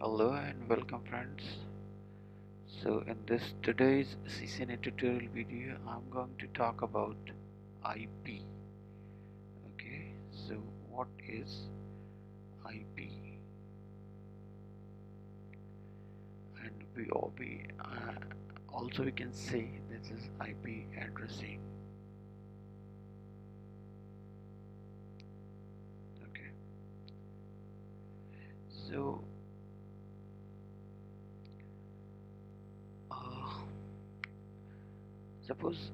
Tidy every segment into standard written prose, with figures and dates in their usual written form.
Hello and welcome friends. So in this today's CCNA tutorial video I'm going to talk about IP. Okay, so what is IP? And also we can say this is IP addressing. Okay, so uh, suppose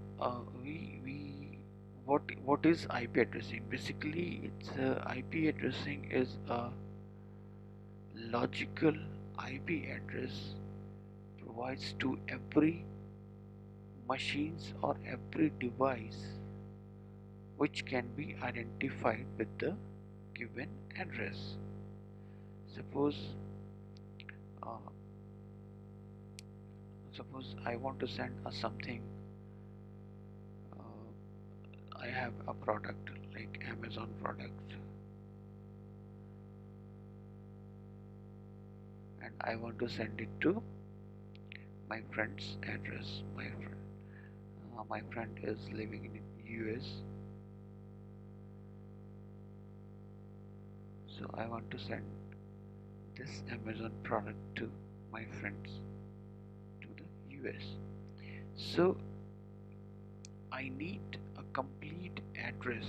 we what is IP addressing? Basically, it's IP addressing is a logical IP address provides to every machines or every device which can be identified with the given address. Suppose uh, suppose I want to send something. I have a product like Amazon product, and I want to send it to my friend's address. My friend is living in US, so I want to send this Amazon product to my friends to the US. So I need a complete address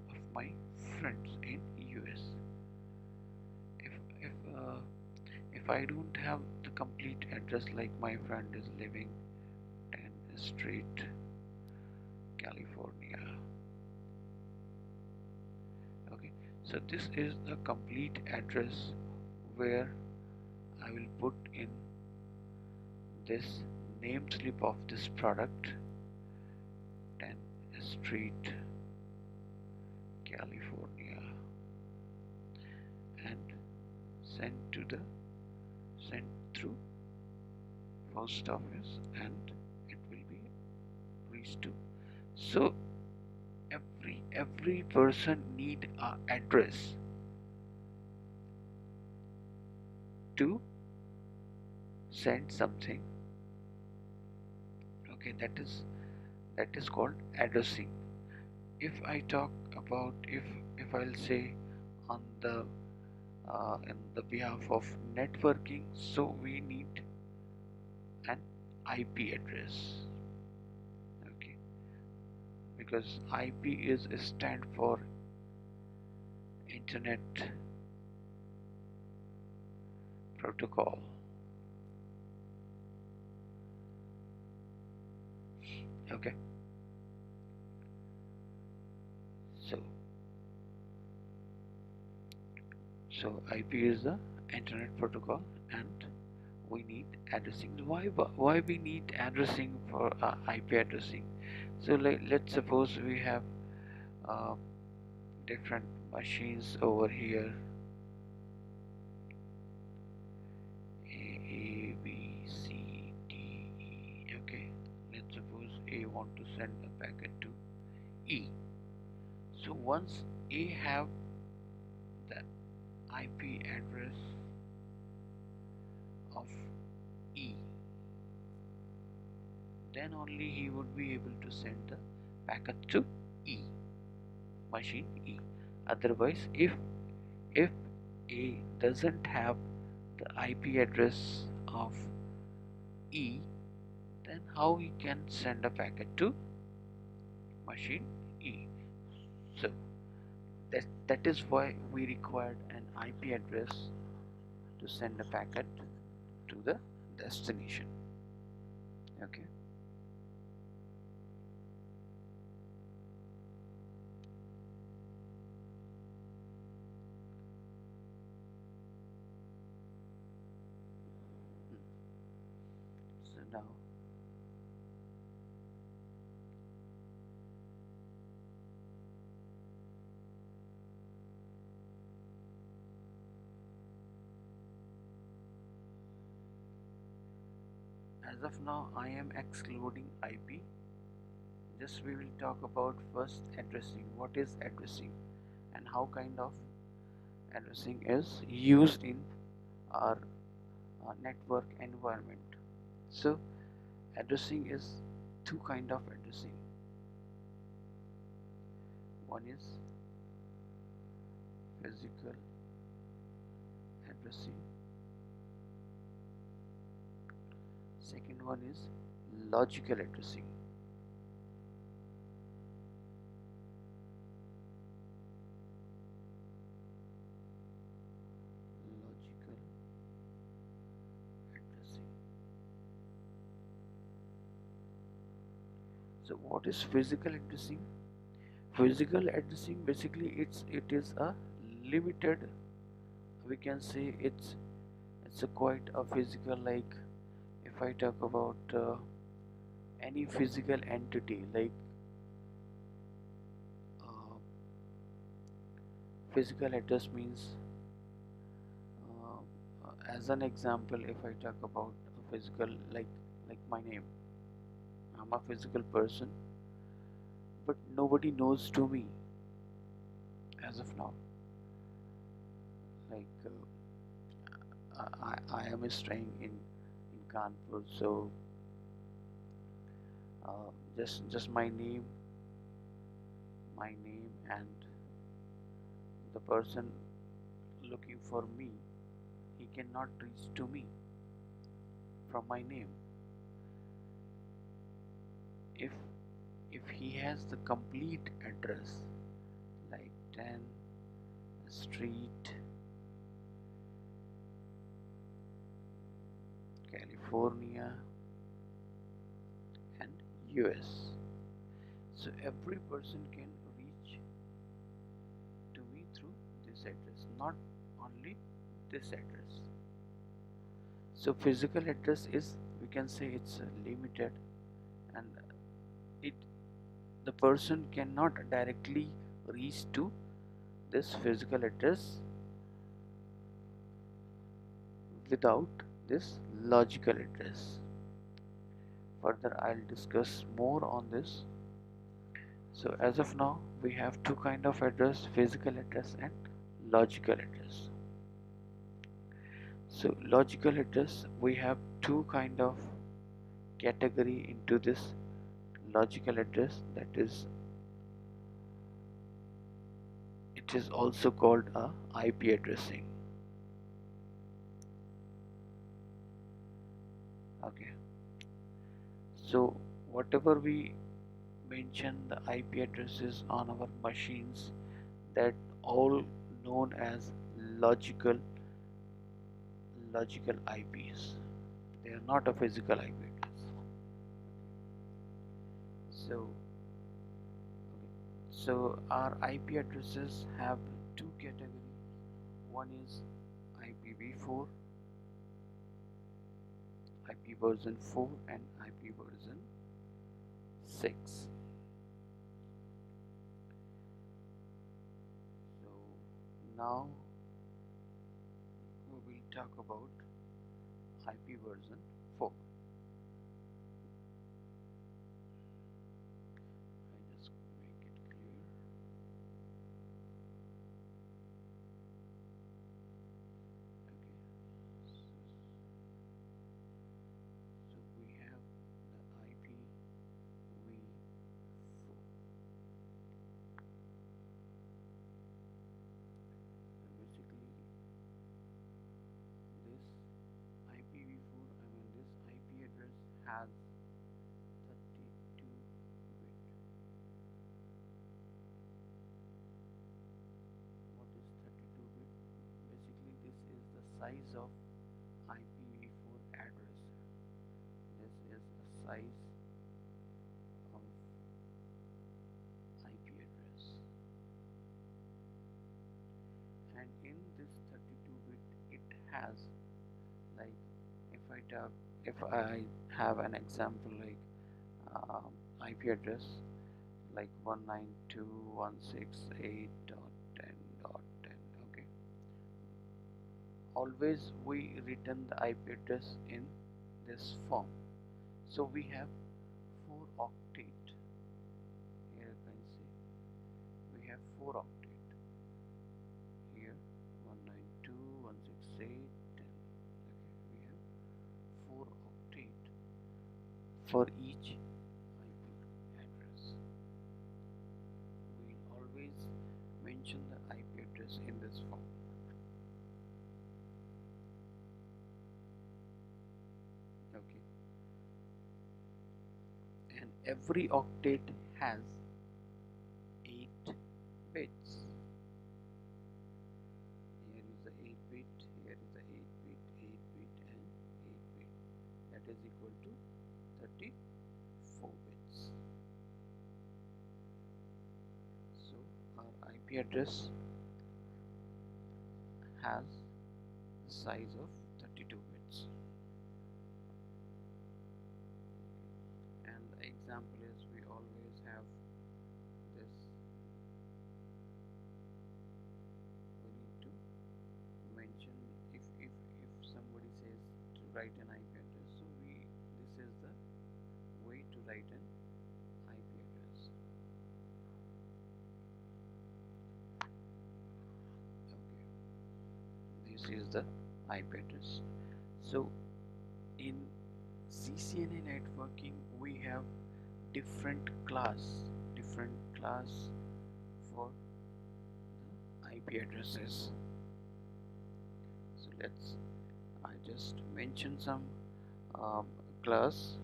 of my friends in US. If if uh, if I don't have the complete address, like my friend is living in Street, California. Okay, so this is the complete address where I will put in this name slip of this product, 10 Street, California, and send through post office, and it will be reached to. So every person need a address to send something. Okay, that is called addressing. If I talk about, if I'll say on the in the behalf of networking, so we need an IP address. Okay, because IP is a stand for Internet Protocol. Okay, so IP is the Internet Protocol, and we need addressing. Why we need addressing for IP addressing? So let's suppose we have uh, different machines over here, A B C D E. Okay, let's suppose A want to send a packet to E. So once A have the IP address of E, then only he would be able to send the packet to E, machine E. Otherwise, if A doesn't have the IP address of E, then how he can send a packet to machine E? So that is why we required an IP address to send a packet to the destination. Okay. So now as of now I am excluding IP. Just we will talk about first addressing. What is addressing and how kind of addressing is used in our network environment. So addressing is two kind of addressing. One is physical addressing, second one is logical addressing. Logical addressing. So what is physical addressing? Physical addressing basically it is a limited, we can say it's a quite a physical, like if I talk about any physical entity, like uh, physical address means as an example, if I talk about a physical, like my name, I'm a physical person, but nobody knows to me as of now. Like I am staying in Kanpur, so just my name, and the person looking for me, he cannot reach to me from my name. If if he has the complete address, like 10 Street, California, and US, so every person can reach to me through this address, not only this address. So physical address is, we can say it's limited, and it the person cannot directly reach to this physical address without this logical address. Further I'll discuss more on this. So as of now we have two kind of address, physical address and logical address. So logical address, we have two kind of category into this logical address, that is, it is also called a IP addressing. Okay, so whatever we mention the IP addresses on our machines, that all known as logical logical IPs. They are not a physical IP address. So okay. So our IP addresses have two categories. One is IPv4, IP version 4, and IP version 6. So now we will talk about IP version 4. I just make it clear. Okay. So we have the IPv4. So basically this IPv4, this IP address has 32 bit. What is 32 bit? Basically this is the size of IPv4 address. This is the size of IP address, and in this 32 bit it has, like if I talk if I have an example, like IP address like 192.168.10.10. Okay, always we return the IP address in this form. So we have 4 octet. Here you can see we have 4 octet here, 192.168.10. for each IP address. We'll always mention the IP address in this form. Okay. And every octet has 8 bits. Here is the 8 bit, here is the 8 bit, 8 bit and 8 bit. That is equal to 34 bits. So our IP address has the size of 32 bits. And the example is we always have this. We need to mention if somebody says to write an IP address, so this is the way to write an IP address. Okay, this is the IP address. So in CCNA networking we have different class for the IP addresses. So I just mention some class.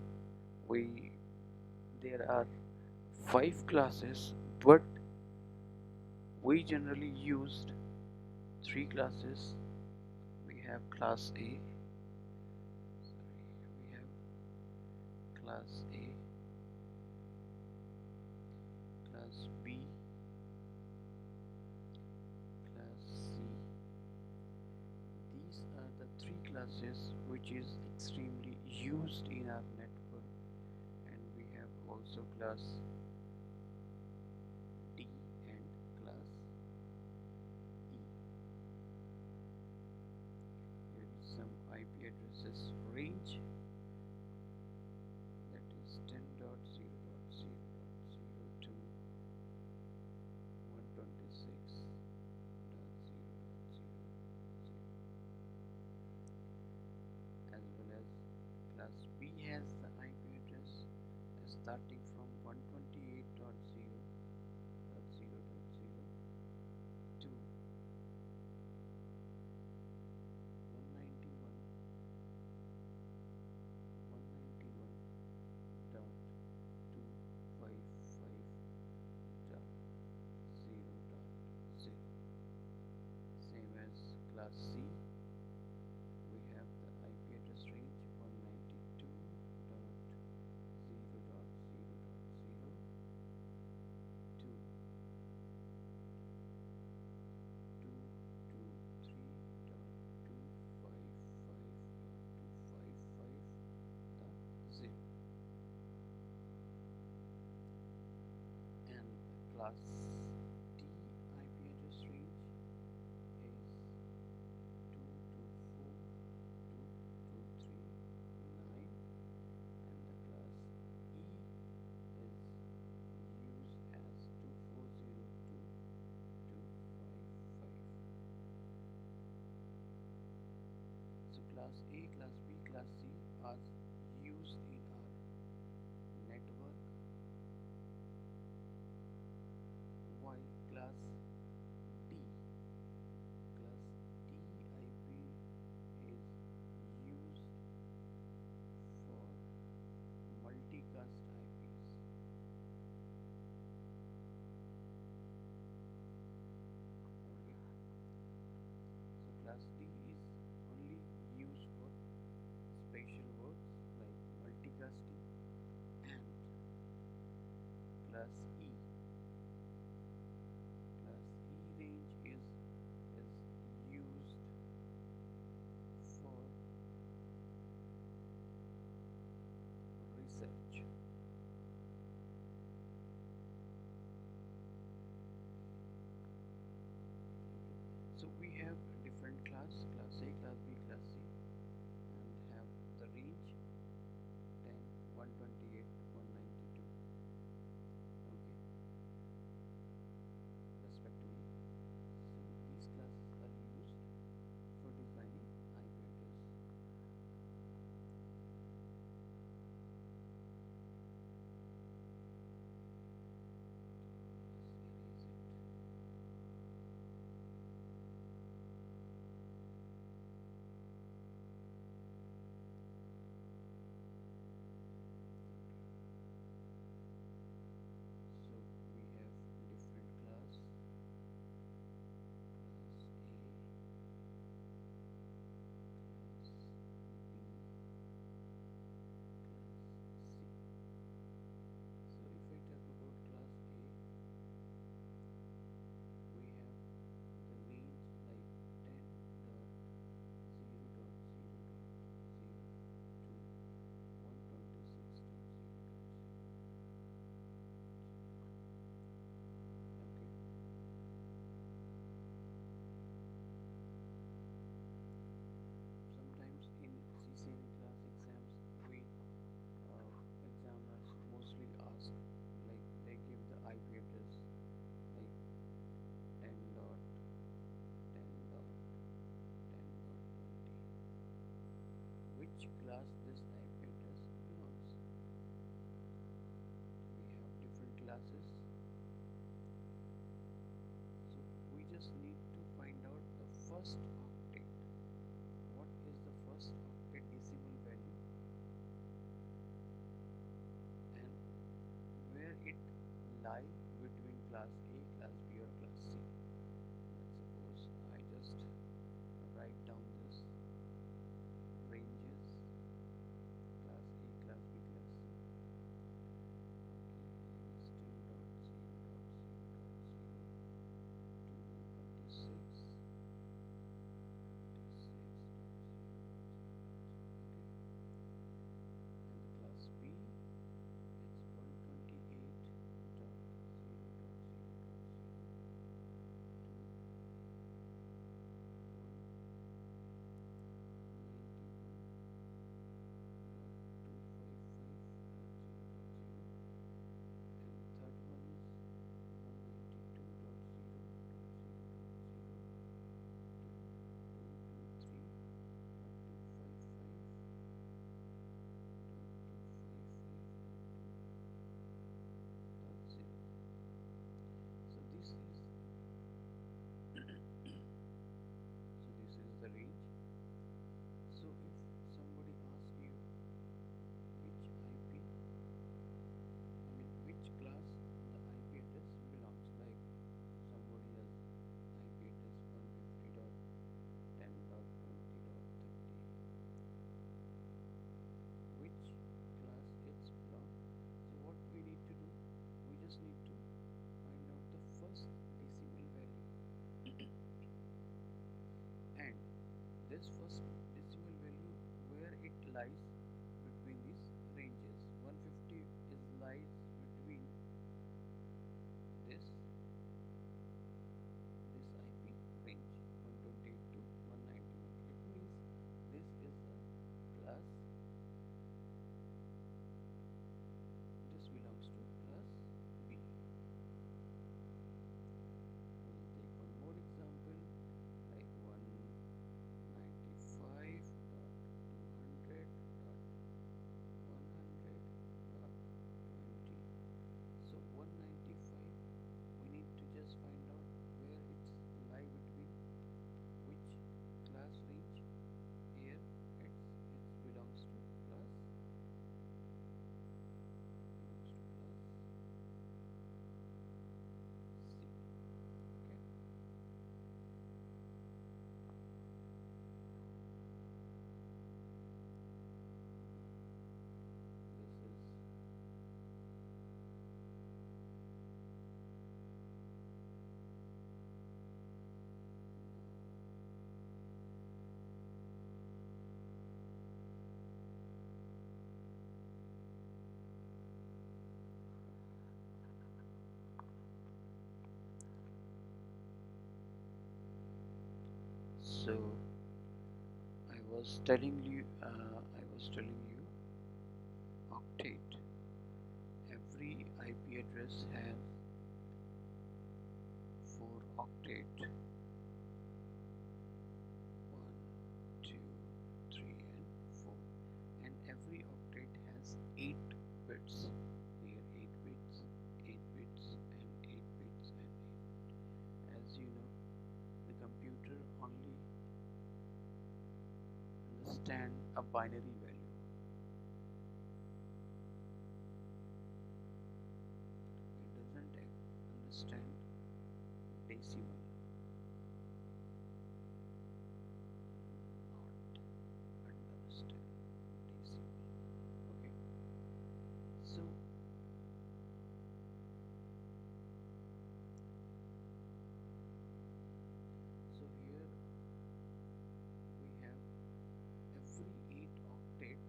There are 5 classes, but we generally used 3 classes. We have class A. We have class A, class B, class C. These are the 3 classes which is extremely used in our network, and we have also class D and class E. Here is some IP addresses range, that is 10.0.0.0 to 126.0.0.0, as well as class B has the IP address starting from 128.0.0.0 to 191.255.0.0. Same as class C, we have the IP address range 192.0.0.0 to 223.255.255.0, and class D IP address range is 224.239, and the class E is used as 240.255. So class A, class B, class C are used in our network, while class D IP is used for multicast IPs. Okay. So class D is only used for special works like multicasting, and class E range is used for research. So we have different class A, class B, class C, and have the range 10, 128, 192. Okay, respectively. So these classes are used for defining IP address. which class this IP address belongs. We have different classes, so we just need to find out the first octet. What is the first octet decimal value and where it lie between class A, class B or class C. Let's suppose I just write down this ranges class A, class B, class C. Okay, here is 10.0.0.0 to 26. And the class B, it's 128.0.0.0 to 191.255.0.0, and the third one is 192.223.255.255.2.0. So this is the range. So if somebody asks you which IP, which class the IP address belongs, like somebody has IP address 150.10.20.30, which class it's belong. So what we need to do, we just need to find out the first decimal value and this first decimal value where it lies between these ranges. 150 is lies between this IP range 128 to 191. It means this is the class, this belongs to class B. We'll take one more example, like 195.200.100.20. So 195, we need to just find out where it's lie between which class range. Here it belongs to class C. Okay. This is so I was telling you octet. Every IP address has 4 octet, 1, 2, 3 and 4, and every octet has 8 bits. Here 8 bits, 8 bits and 8 bits and 8. As you know, the computer only understand a binary value. It doesn't understand decimal. Not understand decimal. Okay. So here we have every 8 octet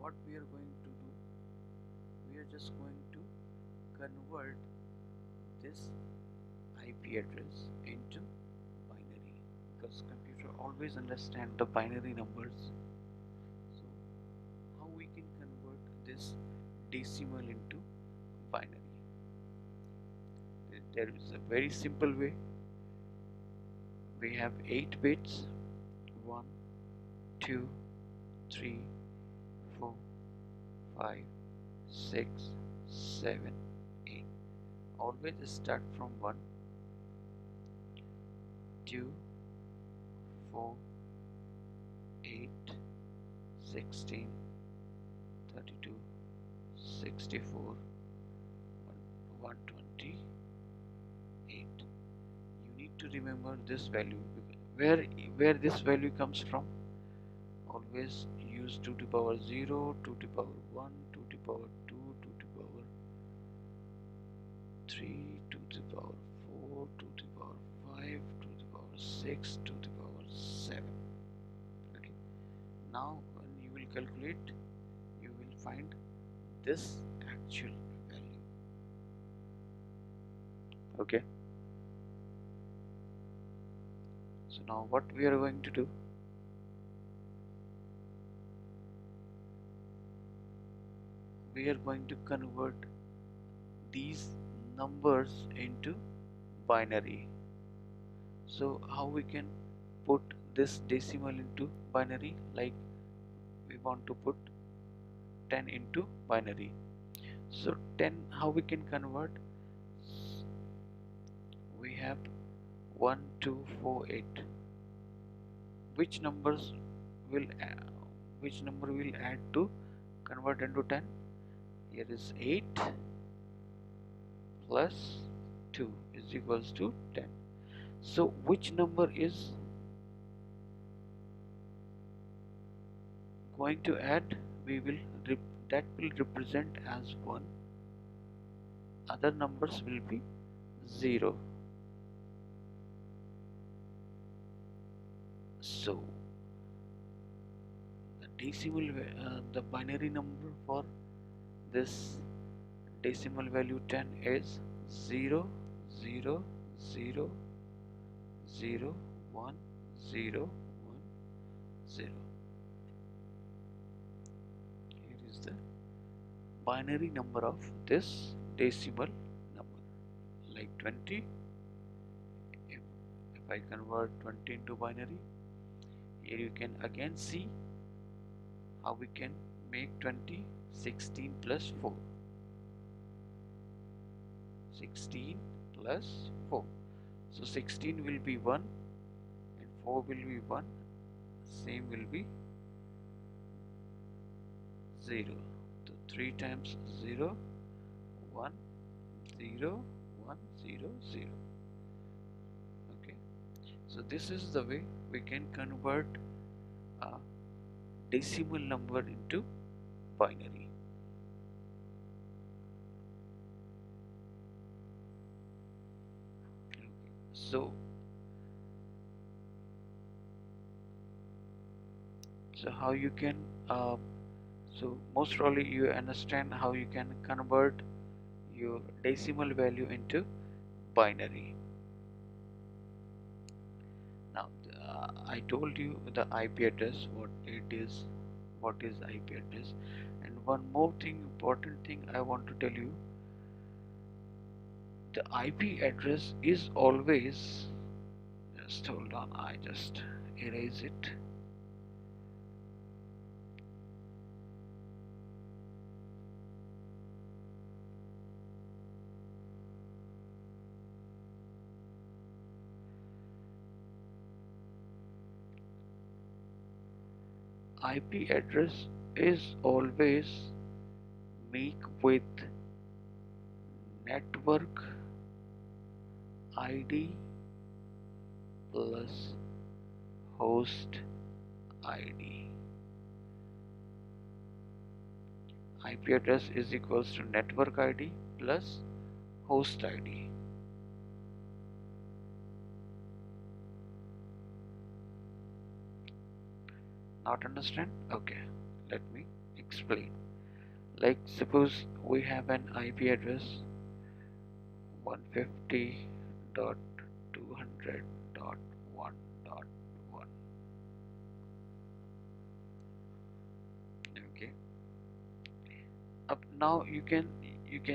what we are going to do, we are just going to convert this IP address into binary, because computer always understand the binary numbers. So how we can convert this decimal into binary? There is a very simple way. We have 8 bits: 1, 2, 3, 4, 5, 6, 7, 8. Always start from 1, 2, 4, 8, 16, 32, 64, 128. You need to remember this value. Where this value comes from? Always use 2 to the power 0, 2 to the power 1, 2 to the power 2, 2 to the power 3, 2 to the power 4, 2 to the power 5, 2 to the power 6, 2 to the power 7. Okay. Now when you will calculate, you will find this actual value. Okay. So now what we are going to do, we are going to convert these numbers into binary. So how we can put this decimal into binary? Like we want to put 10 into binary. So 10, how we can convert? We have 1, 2, 4, 8. Which numbers will which number will add to convert into 10? Here is 8 plus 2 is equals to 10. So which number is going to add? That will represent as 1. Other numbers will be 0. So the binary number for this decimal value 10 is 0, 0, 0, 0, 1, 0, 1, 0. Here is the binary number of this decimal number. Like 20, if I convert 20 into binary, here you can again see how we can make 20 16 plus 4. 16 plus 4. So 16 will be 1 and 4 will be 1. Same will be 0. So 3 times 0, 1, 0, 1, 0, 0. Okay. So this is the way we can convert a decimal number into binary. Okay. So how you can so most probably you understand how you can convert your decimal value into binary. Now I told you the IP address, what it is, what is IP address, and one more thing, important thing I want to tell you, the IP address is always, just hold on, I just erase it. IP address is always make with network ID plus host ID. IP address is equals to network ID plus host ID. Not understand? Okay, let me explain. Like suppose we have an IP address 150.200.1.1. Okay. Up now you can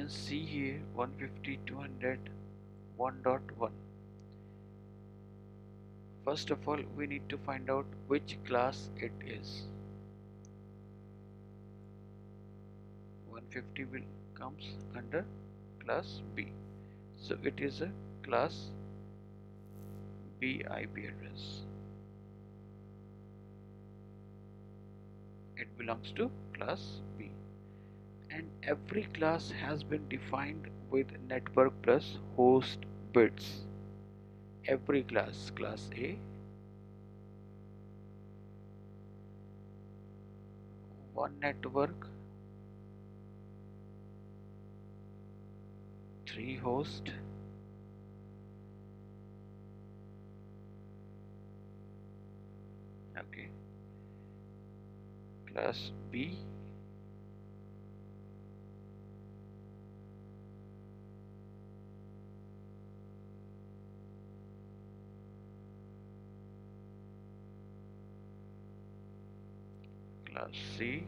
see here 150.200.1.1. First of all, we need to find out which class it is. 150 will comes under class B. So it is a class B IP address. It belongs to class B. And every class has been defined with network plus host bits. Every class, class A, one network, 3 host, okay, class B, class C,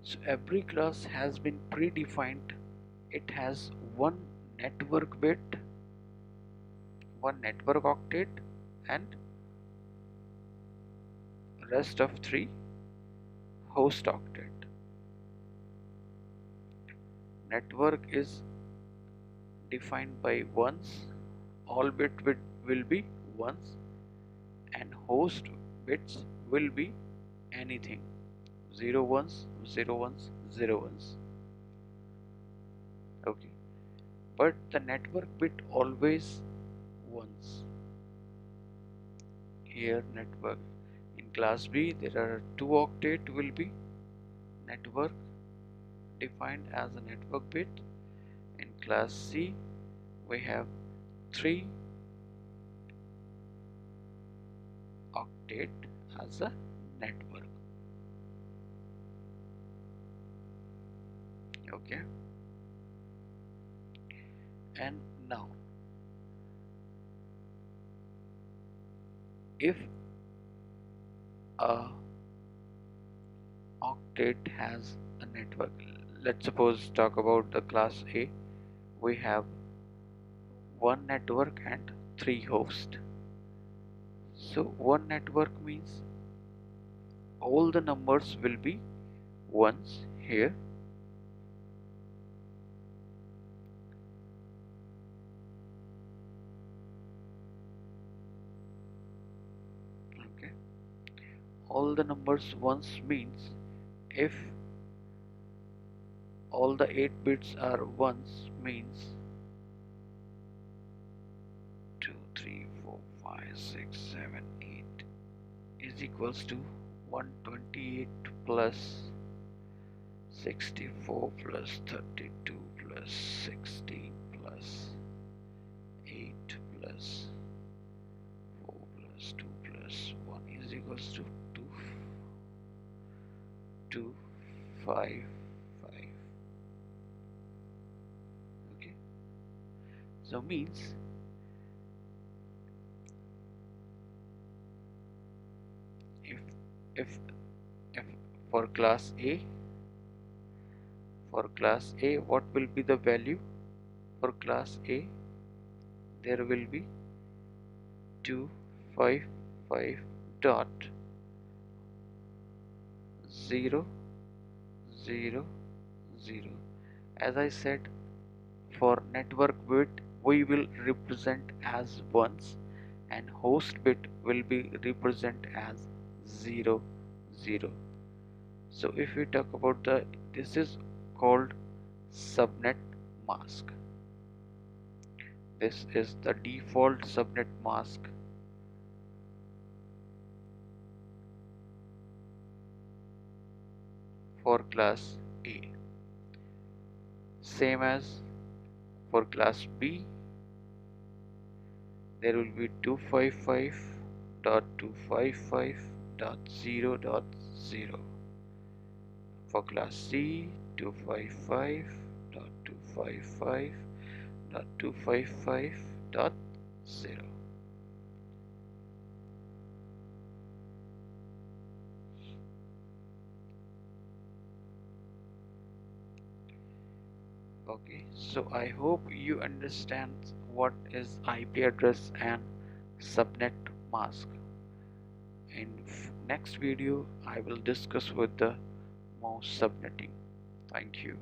so every class has been predefined. It has one network bit, one network octet, and rest of 3 host octet. Network is defined by ones, all will be ones, and host bits will be anything 0 ones, 0 ones, 0 ones. Okay, but the network bit always ones. Here network in class B there are 2 octet will be network defined as a network bit. In class C we have 3 octet as a network. Okay, and now if a octet has a network, let's suppose talk about the class A, we have one network and 3 hosts. So one network means all the numbers will be ones here, okay, all the numbers ones means if all the 8 bits are ones means 2 3 4 5 6 7 8 is equals to 128 plus 64 plus 32 plus 16 plus 8 plus 4 plus 2 plus 1 is equals to 2 2 5 5. Okay, so means if if for class A, what will be the value for class A? There will be 255 dot 0 0 0. As I said, for network bit we will represent as ones and host bit will be represent as 0 0. So if we talk about this is called subnet mask. This is the default subnet mask for class A. Same as for class B, there will be 255.255.0.0. For class C, 255.255.255.0. Okay, so I hope you understand what is IP address and subnet mask. In next video, I will discuss with the mouse subnetting. Thank you.